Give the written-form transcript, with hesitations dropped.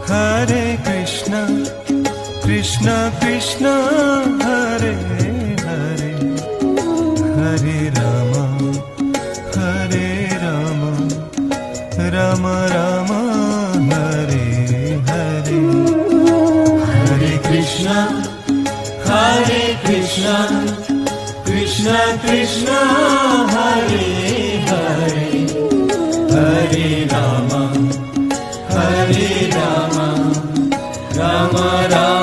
Hare Krishna, Krishna Krishna, Hare Hare, Hare Rama, Rama Rama, Hare Hare. Hare Krishna, Krishna Krishna, Hare Hare, Hare Rama, Rama Rama,